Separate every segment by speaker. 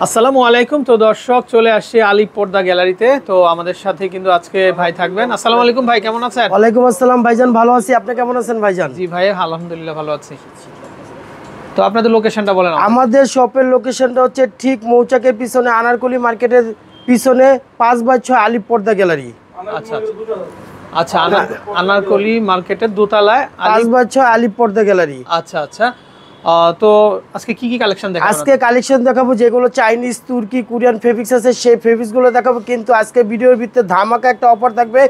Speaker 1: আসসালামু আলাইকুম। তো দর্শক চলে আসছি আলিপ পর্দা গ্যালারিতে। তো আমাদের সাথে কিন্তু আজকে ভাই থাকবেন। আসসালামু আলাইকুম ভাই, কেমন আছেন?
Speaker 2: ওয়ালাইকুম আসসালাম ভাইজান, ভালো আছি। আপনি কেমন আছেন ভাইজান?
Speaker 1: জি ভাই, আলহামদুলিল্লাহ ভালো আছি। তো আপনাদের লোকেশনটা বলেন।
Speaker 2: আমাদের শপের লোকেশনটা হচ্ছে ঠিক মৌচাকের পিছনে, আনারকলি মার্কেটের পিছনে 5/6 আলিপ পর্দা গ্যালারি।
Speaker 1: আচ্ছা আচ্ছা, আনারকলি মার্কেটের দোতলায়
Speaker 2: 5/6 আলিপ পর্দা গ্যালারি।
Speaker 1: আচ্ছা আচ্ছা। তো আজকে কি কি কালেকশন দেখাবো?
Speaker 2: আজকে কালেকশন দেখাবো যেগুলো চাইনিজ, তুর্কি, কোরিয়ান ফেব্রিক্স আছে, সেই ফেব্রিক্সগুলো দেখাবো। কিন্তু আজকে ভিডিওর ভিতরে ধামাকা একটা অফার থাকবে,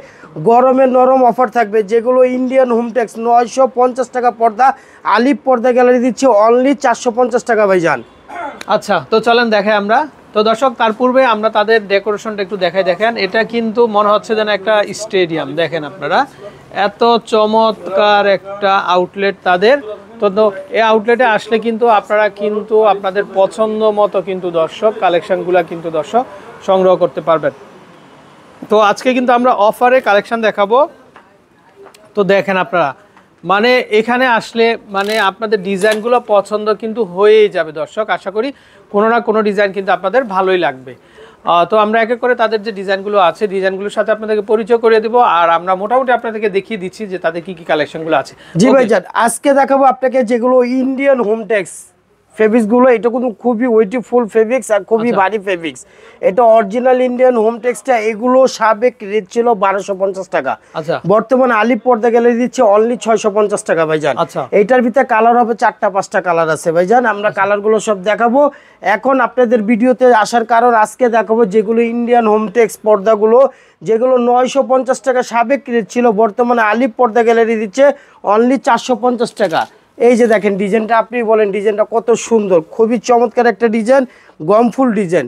Speaker 2: গরমের নরম অফার থাকবে। যেগুলো ইন্ডিয়ান হোমটেক্স 950 টাকা পর্দা, আলিপ পর্দা গ্যালারি দিচ্ছে অনলি 450 টাকা ভাইজান।
Speaker 1: আচ্ছা, তো চলেন দেখাই আমরা। তো দর্শক, তার পূর্বে আমরা তাদের ডেকোরেশনটা একটু দেখাই। দেখেন, এটা কিন্তু মনে হচ্ছে যেন একটা স্টেডিয়াম। দেখেন আপনারা, এত চমৎকার একটা আউটলেট তাদের। তো এই আউটলেটে আসলে কিন্তু আপনারা কিন্তু আপনাদের পছন্দ মতো কিন্তু দর্শক কালেকশনগুলো কিন্তু দর্শক সংগ্রহ করতে পারবেন। তো আজকে কিন্তু আমরা অফারে কালেকশন দেখাবো। তো দেখেন আপনারা, মানে এখানে আসলে মানে আপনাদের ডিজাইনগুলো পছন্দ কিন্তু হয়েই যাবে দর্শক। আশা করি কোনো না কোনো ডিজাইন কিন্তু আপনাদের ভালোই লাগবে। তো আমরা এক এক করে তাদের যে ডিজাইনগুলো আছে, ডিজাইনগুলোর সাথে আপনাদেরকে পরিচয় করে দেবো। আর আমরা মোটামুটি আপনাদেরকে দেখিয়ে দিচ্ছি যে তাদের কি কি কালেকশনগুলো আছে।
Speaker 2: জি ভাইজান, আজকে দেখাবো আপনাকে যেগুলো ইন্ডিয়ান হোমটেক্স ফেব্রিক্সগুলো। এটা কিন্তু খুবই ওয়েটিফুল ফেব্রিক্স আর খুবই ভারী ফেব্রিক্স। এটা অরিজিনাল ইন্ডিয়ান হোমটেক্সটা। এগুলো সাবেক রেট ছিল 1250 টাকা, বর্তমানে আলিপ পর্দা গ্যালারি দিচ্ছে অনলি 650 টাকা ভাইজান। এইটার ভিতরে কালার হবে 4টা-5টা কালার আছে ভাইজান। আমরা কালারগুলো সব দেখাবো। এখন আপনাদের ভিডিওতে আসার কারণ, আজকে দেখাবো যেগুলো ইন্ডিয়ান হোমটেক্স পর্দাগুলো, যেগুলো 950 টাকা সাবেক রেট ছিল, বর্তমানে আলিপ পর্দা গ্যালারি দিচ্ছে অনলি 450 টাকা। এই যে দেখেন ডিজাইনটা, আপনি বলেন ডিজাইনটা কত সুন্দর, খুবই চমৎকার একটা ডিজাইন, গমফুল ডিজাইন।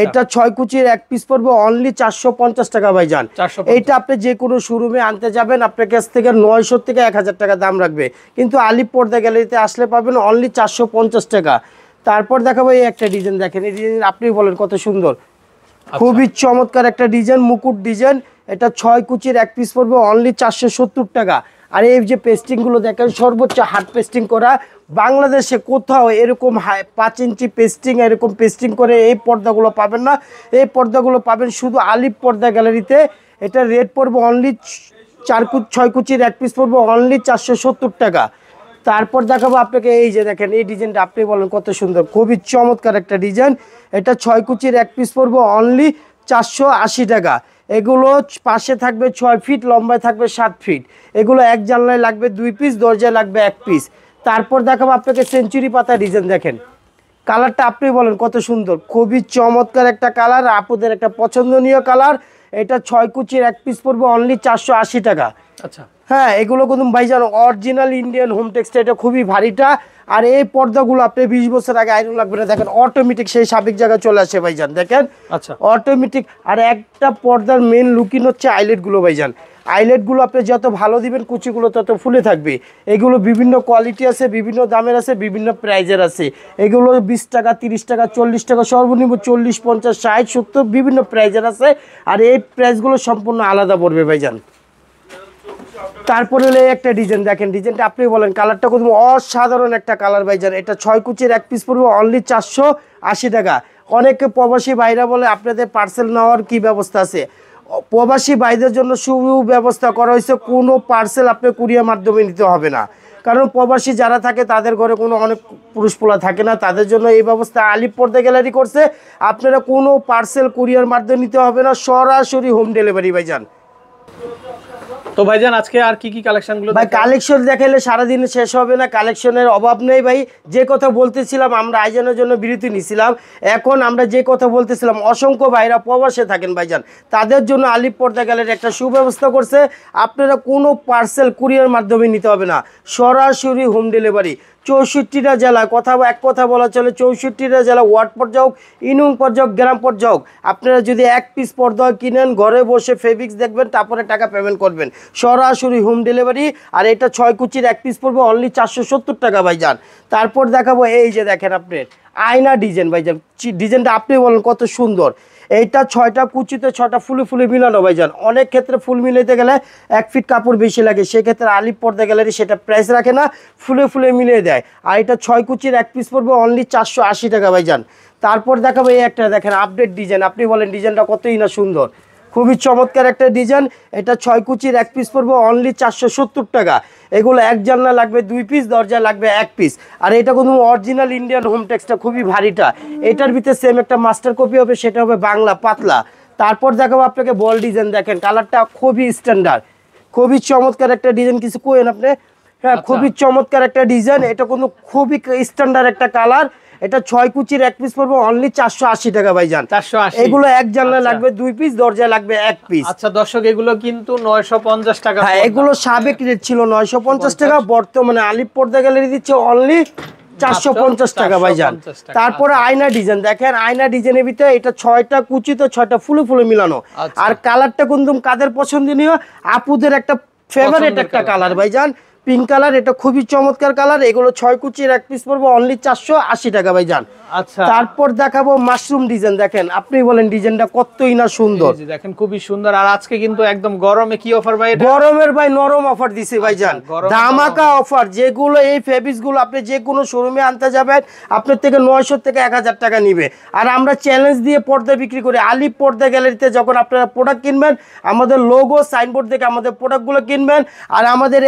Speaker 2: এটা 6 কুচির এক পিস পড়বে অনলি 450 টাকা ভাইজান। এইটা আপনি যে কোনো শোরুমে আনতে যাবেন, আপনার কাছ থেকে 900 থেকে 1000 টাকা দাম রাখবে, কিন্তু আলিপ পর্দা গ্যালারিতে আসলে পাবেন অনলি 450 টাকা। তারপর দেখাবো এই একটা ডিজাইন, দেখেন এই ডিজাইন আপনি বলেন কত সুন্দর, খুবই চমৎকার একটা ডিজাইন, মুকুট ডিজাইন। এটা 6 কুচির এক পিস পড়বে অনলি 470 টাকা। আর এই যে পেস্টিংগুলো দেখেন, সর্বোচ্চ হার্ড পেস্টিং করা, বাংলাদেশে কোথাও এরকম 5 ইঞ্চি পেস্টিং, এরকম পেস্টিং করে এই পর্দাগুলো পাবেন না। এই পর্দাগুলো পাবেন শুধু আলিপ পর্দা গ্যালারিতে। এটা রেট পড়বে অনলি 6 কুচির এক পিস পড়বে অনলি 470 টাকা। তারপর দেখাবো আপনাকে এই যে দেখেন এই ডিজাইনটা, আপনি বলেন কত সুন্দর, খুবই চমৎকার একটা ডিজাইন। এটা 6 কুচির এক পিস পড়বে অনলি 480 টাকা। এগুলো পাশে থাকবে 6 ফিট, লম্বায় থাকবে 7 ফিট। এগুলো এক জানলায় লাগবে 2 পিস, দরজায় লাগবে 1 পিস। তারপর দেখাবো আপনাকে সেঞ্চুরি পাতা ডিজাইন। দেখেন কালারটা আপনি বলেন কত সুন্দর, খুবই চমৎকার একটা কালার, আপুদের একটা পছন্দনীয় কালার। এটা 6 কুচির এক পিস পড়বে অনলি 480 টাকা। আচ্ছা হ্যাঁ, এগুলো কিন্তু ভাইজান অরিজিনাল ইন্ডিয়ান হোমটেক্স। এটা খুবই ভারীটা। আর এই পর্দাগুলো আপনি 20 বছর আগে আয়রন লাগবে না, দেখেন অটোমেটিক সেই স্বাভাবিক জায়গায় চলে আসে ভাইজান, দেখেন অটোমেটিক। আর একটা পর্দার মেন লুকিং হচ্ছে আইলেটগুলো ভাইজান। আইলেটগুলো আপনি যত ভালো দিবেন, কুচিগুলো তত ফুলে থাকবে। এগুলো বিভিন্ন কোয়ালিটি আছে, বিভিন্ন দামের আছে, বিভিন্ন প্রাইজের আছে। এগুলো 20 টাকা, 30 টাকা, 40 টাকা, সর্বনিম্ন 40, 50, 60, 70 বিভিন্ন প্রাইজের আছে। আর এই প্রাইসগুলো সম্পূর্ণ আলাদা পড়বে ভাইজান। তারপরে হলো একটা ডিজাইন, দেখেন ডিজাইনটা আপনি বলেন, কালারটা কত অসাধারণ একটা কালার ভাইজান। এটা 6 কুচির এক পিস পড়বে অনলি 480 টাকা। অনেকে প্রবাসী ভাইরা বলে আপনাদের পার্সেল নেওয়ার কি ব্যবস্থা আছে? প্রবাসী ভাইদের জন্য সুব্যবস্থা করা হয়েছে, কোনো পার্সেল আপনি কুরিয়ার মাধ্যমে নিতে হবে না। কারণ প্রবাসী যারা থাকে তাদের ঘরে কোনো অনেক পুরুষ পোলা থাকে না, তাদের জন্য এই ব্যবস্থা আলিপ পর্দা গ্যালারি করছে। আপনারা কোনো পার্সেল কুরিয়ার মাধ্যমে নিতে হবে না, সরাসরি হোম ডেলিভারি ভাইজান।
Speaker 1: তো ভাইজান আজকে আর কি কি কালেকশনগুলো?
Speaker 2: ভাই কালেকশন দেখাইলে সারাদিনে শেষ হবে না, কালেকশনের অভাব নেই ভাই। যে কথা বলতেছিলাম, আমরা আয়োজনের জন্য বিরতি নিছিলাম, এখন আমরা যে কথা বলতেছিলাম, অসংখ্য ভাইরা প্রবাসে থাকেন ভাইজান, তাদের জন্য আলিপ পর্দা গ্যালারি একটা সুব্যবস্থা করছে। আপনারা কোনো পার্সেল কুরিয়ার মাধ্যমে নিতে হবে না, সরাসরি হোম ডেলিভারি। 64টা জেলায়, এক কথা বলা চলে 64টা জেলা, ওয়ার্ড পর্যায়ে হোক, ইউনিয়ন পর্যায়ে হোক, গ্রাম পর্যায়ে হোক, আপনারা যদি 1 পিস পর্দা কিনেন, ঘরে বসে ফেব্রিক্স দেখবেন, তারপরে টাকা পেমেন্ট করবেন, সরাসরি হোম ডেলিভারি। আর এটা 6 কুচির এক পিস পড়বে অনলি 470 টাকা ভাইজান। তারপর দেখাবো এই যে দেখেন আপনার আয়না ডিজাইন ভাইজান। ডিজাইনটা আপনি বলেন কত সুন্দর। এইটা 6টা কুচিতে 6টা ফুলে ফুলে মিলানো ভাইজান। অনেক ক্ষেত্রে ফুল মিলাইতে গেলে 1 ফিট কাপড় বেশি লাগে, সেক্ষেত্রে আলিপ পর্দা গ্যালারি সেটা প্রাইস রাখে না, ফুলে ফুলে মিলিয়ে দেয়। আর এটা 6 কুচির এক পিস পড়বে অনলি 480 টাকা ভাইজান। তারপর দেখাবো এই একটা দেখেন আপডেট ডিজাইন, আপনি বলেন ডিজাইনটা কতই না সুন্দর, খুবই চমৎকার একটা ডিজাইন। এটা 6 কুচির এক পিস পড়বে অনলি 470 টাকা। এগুলো এক জানলা লাগবে 2 পিস, দরজা লাগবে 1 পিস। আর এটা কোনো অরিজিনাল ইন্ডিয়ান হোম টেক্সটা, খুবই ভারীটা। এটার ভিতরে সেম একটা মাস্টার কপি হবে, সেটা হবে বাংলা পাতলা। তারপর দেখাবো আপনাকে বল ডিজাইন, দেখেন কালারটা খুবই স্ট্যান্ডার্ড, খুবই চমৎকার একটা ডিজাইন। কিছু কোয়েন আপনি? হ্যাঁ, খুবই চমৎকার একটা ডিজাইন। এটা কোনো খুবই স্ট্যান্ডার্ড একটা কালার। এটা 6 কুচির এক পিস পড়বে অনলি 480 টাকা ভাইজান।
Speaker 1: 480।
Speaker 2: এগুলো এক জানলা লাগবে 2 পিস, দরজায় লাগবে 1 পিস।
Speaker 1: আচ্ছা দর্শক, এগুলো কিন্তু 950 টাকা।
Speaker 2: হ্যাঁ, এগুলো সাবেক রেট ছিল 950 টাকা, বর্তমানে আলিপ পর্দা গ্যালারি দিচ্ছে অনলি 450 টাকা ভাইজান। তারপরে আয়না ডিজাইন দেখেন, আয়না ডিজাইনের ভিতরে এটা 6টা কুচি তো 6টা ফুলে ফুলে মিলানো। আর কালারটা কিন্তু কাদের পছন্দনীয়? আপুদের একটা ফেভারিট একটা কালার ভাইজান, পিঙ্ক কালার। এটা খুবই চমৎকার কালার। এগুলো 6 কুচির এক পিস পড়বে অনলি 480 টাকা ভাইজান।
Speaker 1: আচ্ছা,
Speaker 2: তারপর দেখাবো মাশরুম ডিজাইন, দেখেন আপনি বলেন ডিজাইনটা কতই না সুন্দর,
Speaker 1: দেখেন খুবই সুন্দর। আর আজকে কিন্তু একদম গরমে কি অফার ভাই?
Speaker 2: গরমের ভাই নরম অফার দিছে ভাইজান, ধামাকা অফার। যেগুলো এই ফেব্রিক্স গুলো আপনি যে কোনো শোরুমে আনতে যাবেন, আপনার থেকে 900 থেকে 1000 টাকা নিবে। আর আমরা চ্যালেঞ্জ দিয়ে পর্দা বিক্রি করি। আলিপ পর্দা গ্যালারিতে যখন আপনারা প্রোডাক্ট কিনবেন, আমাদের লোগো সাইনবোর্ড দেখে আমাদের প্রোডাক্টগুলো কিনবেন। আর আমাদের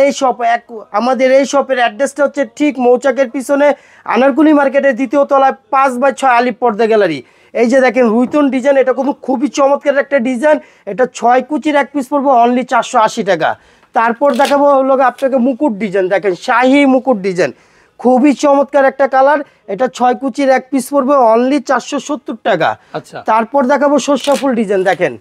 Speaker 2: এই শপের অ্যাড্রেসটা হচ্ছে ঠিক মৌচাকের পিছনে আনারকুলি মার্কেটের 2য় তলায় 5/6 আলিপ পর্দা গ্যালারি। এই যে দেখেন রুইতন ডিজাইন, এটা কিন্তু খুবই চমৎকার একটা ডিজাইন। এটা 6 কুচির এক পিস পড়বে অনলি 480 টাকা। তারপর দেখাবো হলো আপনাকে মুকুট ডিজাইন, দেখেন শাহী মুকুট ডিজাইন, খুবই চমৎকার একটা কালার। এটা 6 কুচির এক পিস পড়বে অনলি 470 টাকা।
Speaker 1: আচ্ছা,
Speaker 2: তারপর দেখাবো সর্ষা ফুল ডিজাইন, দেখেন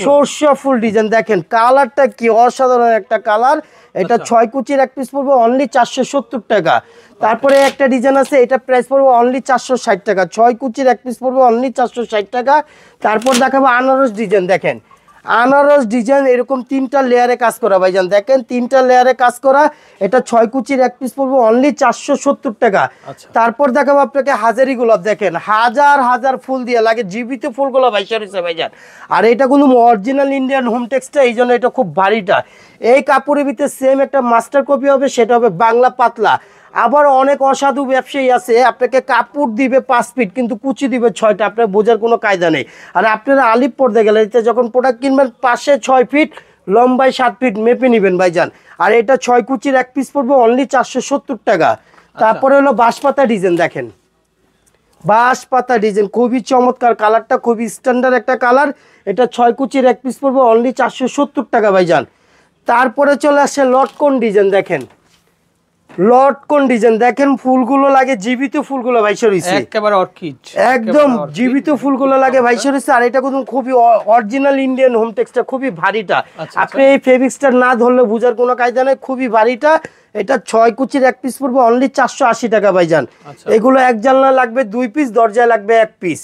Speaker 2: সর্ষা ফুল ডিজাইন, দেখেন কালারটা কি অসাধারণ একটা কালার। এটা 6 কুচির এক পিস পড়বে অনলি 470 টাকা। তারপরে একটা ডিজাইন আছে, এটা প্রাইস পড়বে অনলি 460 টাকা। 6 কুচির এক পিস পড়বে অনলি 460 টাকা। তারপর দেখাবো আনারস ডিজাইন, দেখেন আনারস ডিজাইন এরকম 3টা লেয়ারে কাজ করা ভাইজান, দেখেন 3টা লেয়ারে কাজ করা। এটা 6 কুচির এক পিস পড়বে অনলি 470 টাকা। তারপর দেখাবো আপনাকে হাজারি গোলাপ, দেখেন হাজার হাজার ফুল দিয়ে লাগে, জীবিত ফুলগুলো ভাইসা রয়েছে ভাইজান। আর এটা কোনো অরিজিনাল ইন্ডিয়ান হোম টেক্সটা, এই জন্য এটা খুব ভারীটা। এই কাপড়ের ভিতরে সেম একটা মাস্টার কপি হবে, সেটা হবে বাংলা পাতলা। আবার অনেক অসাধু ব্যবসায়ী আছে, আপনাকে কাপড় দিবে 5 ফিট কিন্তু কুচি দিবে 6টা, আপনার বোঝার কোনো কায়দা নেই। আর আপনারা আলিপ পর্দা গ্যালারিতে যখন প্রোডাক্ট কিনবেন, পাশে 6 ফিট, লম্বায় 7 ফিট মেপে নেবেন ভাইজান। আর এটা 6 কুচির এক পিস পড়বে অনলি 470 টাকা। তারপরে হলো বাঁশপাতা ডিজাইন, দেখেন বাঁশপাতা ডিজাইন খুবই চমৎকার, কালারটা খুবই স্ট্যান্ডার্ড একটা কালার। এটা 6 কুচির এক পিস পড়বে অনলি 470 টাকা ভাইজান। তারপরে চলে আসছে লটকন ডিজাইন, দেখেন লটকন ডিজাইন, দেখেন ফুলগুলো লাগে জীবিত ফুলগুলো ভাইসা রইছে,
Speaker 1: একেবারে অর্কিড,
Speaker 2: একদম জীবিত ফুলগুলো লাগে ভাইসা রইছে। আর এটা কিন্তু খুবই অরিজিনাল ইন্ডিয়ান হোম টেক্সটা, খুবই ভারীটা। আপনি এই ফেব্রিক্সটা না ধরলে বুঝার কোনো কায়দা নেই, খুবই ভারীটা। এটা 6 কুচির এক পিস পড়বে অনলি 480 টাকা ভাইজান। এগুলো এক জানলা লাগবে 2 পিস, দরজায় লাগবে 1 পিস।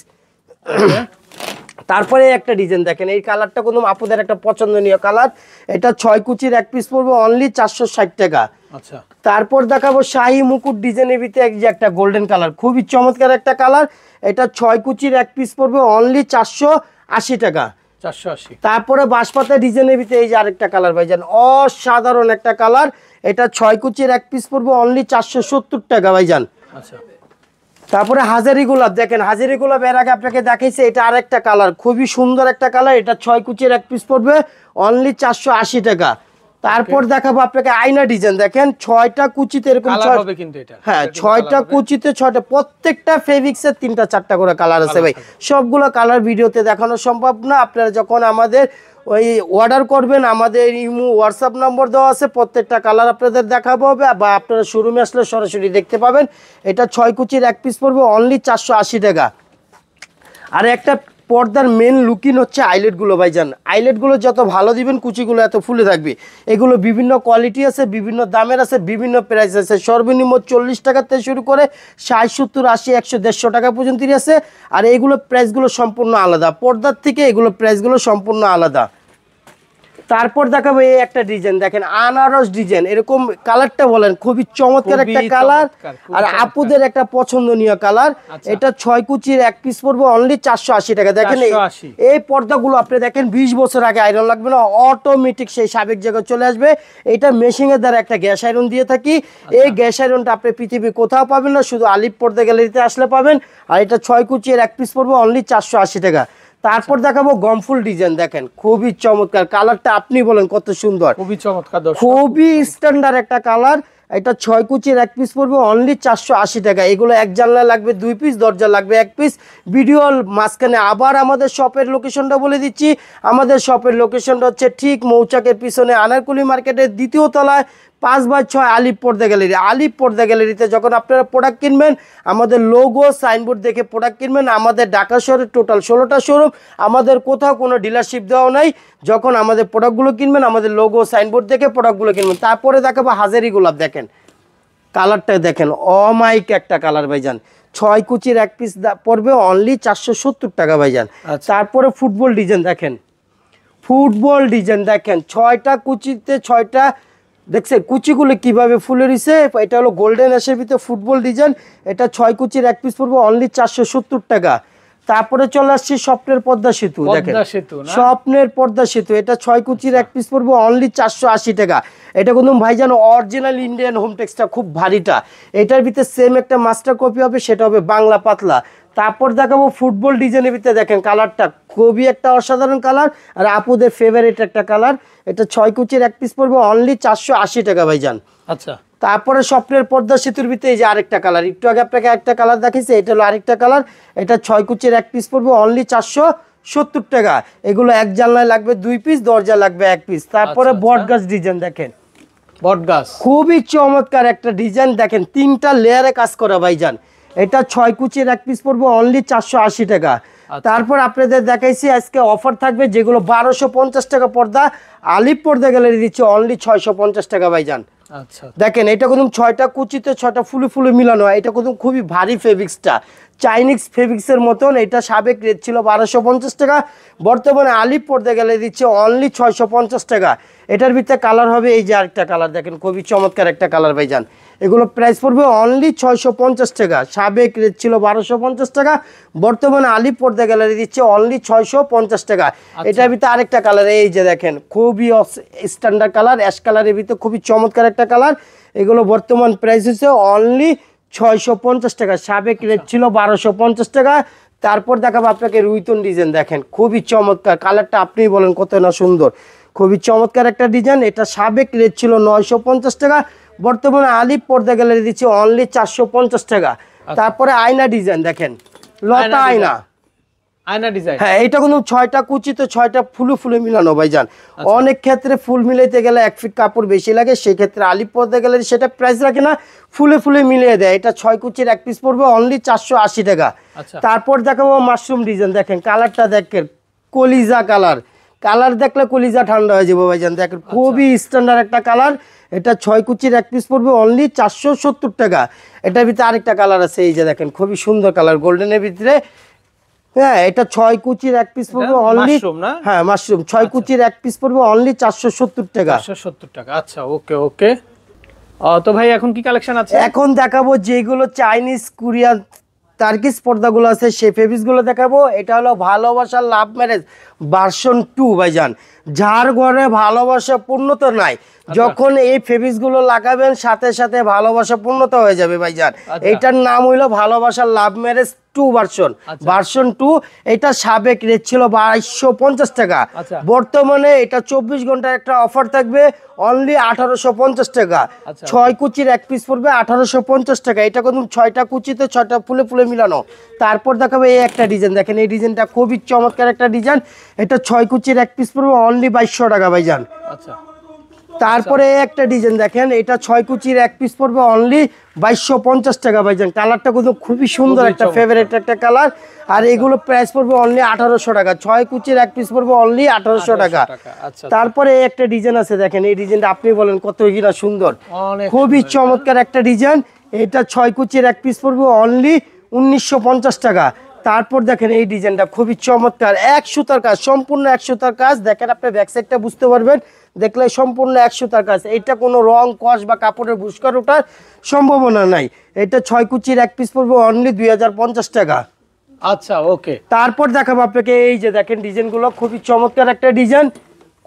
Speaker 2: তারপরে একটা ডিজাইন দেখেন, এই কালারটা কোনো আপুদের একটা পছন্দনীয় কালার। এটা 6 কুচির এক পিস পড়বে অনলি 460 টাকা।
Speaker 1: আচ্ছা,
Speaker 2: তারপর দেখাবো শাহী মুকুট ডিজাইনের ভিতরে এই যে একটা গোল্ডেন কালার, খুবই চমৎকার একটা কালার। এটা 6 কুচির এক পিস পড়বে অনলি 480 টাকা।
Speaker 1: 480।
Speaker 2: তারপরে বাঁশপাতা ডিজাইনের ভিতরে এই যে আরেকটা কালার ভাইজান, অসাধারণ একটা কালার। এটা 6 কুচির এক পিস পড়বে অনলি 470 টাকা ভাইজান।
Speaker 1: আচ্ছা,
Speaker 2: তারপরে হাজারি গোলাপ, দেখেন হাজারি গোলাপ এর আগে আপনাকে দেখাইছে, এটা আরেকটা কালার, খুবই সুন্দর একটা কালার। এটা 6 কুচির এক পিস পড়বে অনলি 480 টাকা। তারপর দেখাবো আপনাকে আয়না ডিজাইন, দেখেন 6টা কুচিতে এরকম, হ্যাঁ 6টা কুচিতে 6টা, প্রত্যেকটা ফেব্রিক্সের 3টা 4টা করে কালার আছে ভাই। সবগুলো কালার ভিডিওতে দেখানো সম্ভব না। আপনারা যখন আমাদের ওই অর্ডার করবেন, আমাদের ইমো হোয়াটসঅ্যাপ নম্বর দেওয়া আছে, প্রত্যেকটা কালার আপনাদের দেখাবো হবে, বা আপনারা শোরুমে আসলে সরাসরি দেখতে পাবেন। এটা 6 কুচির এক পিস পড়বে অনলি 480 টাকা। আর একটা পর্দার মেন লুকিং হচ্ছে আইলেটগুলো ভাইজান, আইলেটগুলো যত ভালো দিবেন কুচিগুলো এত ফুলে থাকবে। এগুলো বিভিন্ন কোয়ালিটি আছে, বিভিন্ন দামের আছে, বিভিন্ন প্রাইস আছে। সর্বনিম্ন 40 টাকা থেকে শুরু করে 60, 70, 80, 100, 150 টাকা পর্যন্ত আছে। আর এগুলো প্রাইসগুলো সম্পূর্ণ আলাদা, পর্দার থেকে এগুলো প্রাইসগুলো সম্পূর্ণ আলাদা। তারপর দেখাবো এই একটা ডিজাইন, দেখেন আনারস ডিজাইন, এরকম কালারটা বলেন খুবই চমৎকার একটা কালার, আর আপুদের একটা পছন্দনীয় কালার। এটা 6 কুচির এক পিস পড়বে অনলি 480 টাকা। দেখেন এই পর্দাগুলো আপনি দেখেন 20 বছর আগে আয়রন লাগবে না, অটোমেটিক সেই সাবেক জায়গায় চলে আসবে। এটা মেশিং এর দ্বারা একটা গ্যাস আয়রন দিয়ে থাকি। এই গ্যাস আয়রনটা আপনি পৃথিবী কোথাও পাবেন না, শুধু আলিপ পর্দা গ্যালারিতে আসলে পাবেন। আর এটা 6 কুচির এক পিস পড়বে অনলি 480 টাকা। তারপর দেখাবো গমফুল ডিজাইন, দেখেন খুবই চমৎকার কালারটা, আপনি বলেন কত সুন্দর,
Speaker 1: খুবই চমৎকার,
Speaker 2: খুবই স্ট্যান্ডার্ড একটা কালার। এটা 6 কুচির এক পিস পড়বে অনলি 480 টাকা। এগুলো এক জানলা লাগবে 2 পিস, দরজা লাগবে 1 পিস। ভিডিওর মাঝখানে আবার আমাদের শপের লোকেশনটা বলে দিচ্ছি। আমাদের শপের লোকেশনটা হচ্ছে ঠিক মৌচাকের পিছনে আনারকুলি মার্কেটের 2য় তলায় 5/6 আলিপ পর্দা গ্যালারি। আলিপ পর্দা গ্যালারিতে যখন আপনারা প্রোডাক্ট কিনবেন, আমাদের লোগো সাইনবোর্ড দেখে প্রোডাক্ট কিনবেন। আমাদের ঢাকা শহরে টোটাল 16টা শোরুম, আমাদের কোথাও কোনো ডিলারশিপ দেওয়া নাই। যখন আমাদের প্রোডাক্টগুলো কিনবেন, আমাদের লোগো সাইনবোর্ড দেখে প্রোডাক্টগুলো কিনবেন। তারপরে দেখাবো হাজারি গোলাপ, দেখেন কালারটা দেখেন, অমাইক একটা কালার ভাইজান। 6 কুচির এক পিস পড়বে অনলি 470 টাকা ভাইজান। তারপরে ফুটবল ডিজাইন, দেখেন ফুটবল ডিজাইন, দেখেন 6টা কুচিতে 6টা, দেখছেন কুচিগুলো কিভাবে ফুলে রয়েছে। এটা হলো গোল্ডেন অ্যাশের ভিতরে ফুটবল ডিজাইন। এটা 6 কুচির এক পিস পড়বে অনলি 470 টাকা। তারপরে চলে আসছি স্বপ্নের পদ্মা সেতু, দেখেন স্বপ্নের পদ্মা সেতু, এটা 6 কুচির এক পিস পড়বে অনলি 480 টাকা। এটা কিন্তু ভাইজান অরিজিনাল ইন্ডিয়ান হোমটেক্সটা, খুব ভারীটা। এটার ভিতরে সেম একটা মাস্টার কপি হবে, সেটা হবে বাংলা পাতলা। তারপর দেখাবো ফুটবল ডিজাইনের ভিতরে, দেখেন কালারটা খুবই একটা অসাধারণ কালার, আর আপুদের ফেভারিট একটা কালার। এটা 6 কুচির এক পিস পড়বে অনলি 480 টাকা ভাইজান।
Speaker 1: আচ্ছা,
Speaker 2: তারপরে স্বপ্নের পদ্মা সেতুর ভিতরে এই যে আরেকটা কালার, একটু আগে আপনাকে একটা কালার দেখাইছে, এটা হলো আরেকটা কালার। এটা 6 কুচির এক পিস পড়বে অনলি 470 টাকা। এগুলো এক জানলায় লাগবে 2 পিস, দরজা লাগবে 1 পিস। তারপরে বটগাছ ডিজাইন, দেখেন
Speaker 1: বটগাছ
Speaker 2: খুবই চমৎকার একটা ডিজাইন, দেখেন 3টা লেয়ারে কাজ করা ভাইজান। এটা 6 কুচির এক পিস পড়বে অনলি 480 টাকা। তারপর আপনাদের দেখাইছি আজকে অফার থাকবে, যেগুলো 1250 টাকা পর্দা, আলিপ পর্দা গ্যালারি দিচ্ছে অনলি 650 টাকা ভাইজান।
Speaker 1: আচ্ছা,
Speaker 2: দেখেন এটা কিন্তু 6টা কুচিতে 6টা ফুলে ফুলে মিলানো হয়। এটা কিন্তু খুবই ভারী ফেব্রিক্সটা, চাইনিজ ফেব্রিক্সের মতন। এটা সাবেক রেট ছিল 1250 টাকা, বর্তমানে আলিপ পর্দা গ্যালারি দিচ্ছে অনলি 650 টাকা। এটার ভিতরে কালার হবে এই যে আরেকটা কালার, দেখেন খুবই চমৎকার একটা কালার ভাইজান। এগুলো প্রাইস পড়বে অনলি 650 টাকা। সাবেক রেট ছিল 1250 টাকা, বর্তমানে আলিপ পর্দা গ্যালারি দিচ্ছে অনলি 650 টাকা। এটার ভিতরে আরেকটা কালার, এই যে দেখেন খুবই স্ট্যান্ডার্ড কালার, অ্যাশ কালারের ভিতরে খুবই চমৎকার একটা কালার। এগুলো বর্তমান প্রাইস হচ্ছে অনলি 650 টাকা, সাবেক রেট ছিল 1250 টাকা। তারপর দেখাবো আপনাকে রুইতন ডিজাইন, দেখেন খুবই চমৎকার কালারটা, আপনিই বলেন কত না সুন্দর, খুবই চমৎকার একটা ডিজাইন। এটা সাবেক রেট ছিল 950 টাকা, বর্তমানে আলিপ পর্দা গ্যালারি দিচ্ছে অনলি 450 টাকা। তারপরে আয়না ডিজাইন, দেখেন লতা আয়না,
Speaker 1: আয়না ডিজাইন,
Speaker 2: হ্যাঁ এটা কিন্তু 6টা কুচিতে 6টা ফুলে ফুলে মিলানো ভাইজান। অনেক ক্ষেত্রে ফুল মিলাইতে গেলে 1 ফিট কাপড় বেশি লাগে, সেই ক্ষেত্রে আলিপ পর্দা গ্যালারি সেটা প্রাইস রাখে না, ফুলে ফুলে মিলিয়ে দেয়। এটা 6 কুচির এক পিস পড়বে অনলি 480 টাকা। তারপর দেখাবো মাশরুম ডিজাইন, দেখেন কালারটা দেখেন কলিজা কালার, কালার দেখলে কলিজা ঠান্ডা হয়ে যাবে ভাইজান। দেখেন খুবই স্ট্যান্ডার্ড একটা কালার। এটা 6 কুচির এক পিস পড়বে অনলি 470 টাকা। এটার ভিতরে আরেকটা কালার আছে, এই যে দেখেন খুবই সুন্দর কালার গোল্ডেনের ভিতরে। হ্যাঁ এটা 6 কুচির এক পিস পড়বে অনলি, হ্যাঁ মাশরুম 6 কুচির এক পিস পড়বে অনলি 470 টাকা।
Speaker 1: 470 টাকা। আচ্ছা, ওকে ওকে। তো ভাই এখন কি কালেকশন আছে?
Speaker 2: এখন দেখাবো যেগুলো চাইনিজ কোরিয়ান টার্কিশ পর্দাগুলো আছে, সেই ফেব্রিক্সগুলো দেখাবো। এটা হলো ভালোবাসার লাভ ম্যারেজ ভার্সন 2 ভাইজান। যার ঘরে ভালোবাসা পূর্ণতা নাই, যখন এই ফেব্রিক্সগুলো লাগাবেন সাথে সাথে ভালোবাসা পূর্ণতা হয়ে যাবে ভাইজান। এইটার নাম হইলো ভালোবাসার লাভ ম্যারেজ 2 ভার্সন 2। এটা সাবেক রেট ছিল 2250 টাকা, বর্তমানে এটা 24 ঘন্টার একটা অফার থাকবে অনলি 1850 টাকা। 6 কুচির এক পিস পড়বে 1850 টাকা। এটা কিন্তু 6টা কুচিতে 6টা ফুলে ফুলে মিলানো। তারপর দেখাবে এই একটা ডিজাইন, দেখেন এই ডিজাইনটা খুবই চমৎকার একটা ডিজাইন। এটা 6 কুচির এক পিস পড়বে অনলি 2200 টাকা ভাইজান।
Speaker 1: আচ্ছা,
Speaker 2: তারপরে একটা ডিজাইন দেখেন, এটা 6 কুচির এক পিস পড়বে অনলি 2250 টাকা ভাইজান। কালারটা কিন্তু খুবই সুন্দর একটা ফেভারিট একটা কালার, আর এগুলো প্রাইস পড়বে অনলি 1800 টাকা। 6 কুচির এক পিস পড়বে অনলি 1800 টাকা। তারপরে একটা ডিজাইন আছে, দেখেন এই ডিজাইনটা আপনি বলেন কত কিনা সুন্দর, খুবই চমৎকার একটা ডিজাইন। এটা 6 কুচির এক পিস পড়বে অনলি 1950 টাকা। তারপর দেখেন এই ডিজাইনটা খুবই চমৎকার, 1 সুতার কাজ, সম্পূর্ণ 1 সুতার কাজ। দেখেন আপনি ব্যাক সাইডটা বুঝতে পারবেন, দেখলে সম্পূর্ণ 1 সুতার কাজ। এটা কোনো রং কস বা কাপড়ের বুস্কার ওঠার সম্ভাবনা নাই। এটা 6 কুচির এক পিস পড়বে অনলি 2050 টাকা।
Speaker 1: আচ্ছা ওকে।
Speaker 2: তারপর দেখাবো আপনাকে এই যে দেখেন ডিজাইনগুলো খুবই চমৎকার একটা ডিজাইন,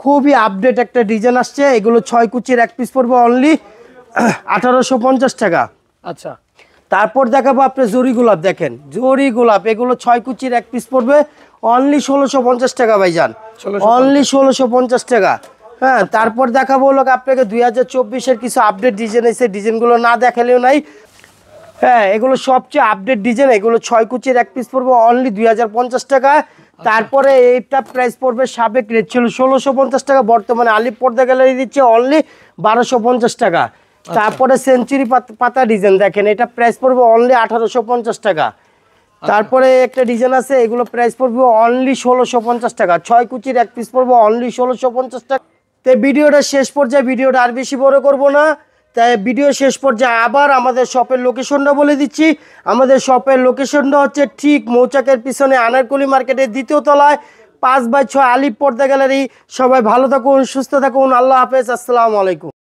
Speaker 2: খুবই আপডেট একটা ডিজাইন আসছে। এগুলো 6 কুচির এক পিস পড়বে অনলি 1850 টাকা।
Speaker 1: আচ্ছা
Speaker 2: তারপর দেখাবো আপনি জরি গোলাপ, দেখেন জরি গোলাপ, এগুলো 6 কুচির এক পিস পড়বে অনলি 1650 টাকা ভাইজান, অনলি 1650 টাকা। হ্যাঁ, তারপর দেখাবো হলো আপনাকে 2024-এর কিছু আপডেট ডিজাইন এসে, ডিজাইনগুলো না দেখালেও নাই। হ্যাঁ, এগুলো সবচেয়ে আপডেট ডিজাইন, এগুলো 6 কুচির এক পিস পড়বে অনলি 2050 টাকা। তারপরে এইটা প্রাইস পড়বে, সাবেক রেট ছিল 1650 টাকা, বর্তমানে আলিপ পর্দা গ্যালারি দিচ্ছে অনলি 1250 টাকা। তারপরে সেঞ্চুরি পাতা ডিজাইন দেখেন, এটা প্রাইস পড়বে অনলি 1850 টাকা। তারপরে একটা ডিজাইন আছে, এগুলো প্রাইস পড়বে অনলি 1650 টাকা, 6 কুচির এক পিস পড়বে অনলি 1650 টাকা। তো ভিডিওটা শেষ পর্যায়ে, ভিডিওটা আর বেশি বড় করব না, তাই ভিডিও শেষ পর্যায়ে আবার আমাদের শপের লোকেশনটা বলে দিচ্ছি। আমাদের শপের লোকেশনটা হচ্ছে ঠিক মৌচাকের পিছনে আনারকলি মার্কেটের 2য় তলায় 5/6 আলিপ পর্দা গ্যালারি। সবাই ভালো থাকুন, সুস্থ থাকুন, আল্লাহ হাফেজ, আসসালামু আলাইকুম।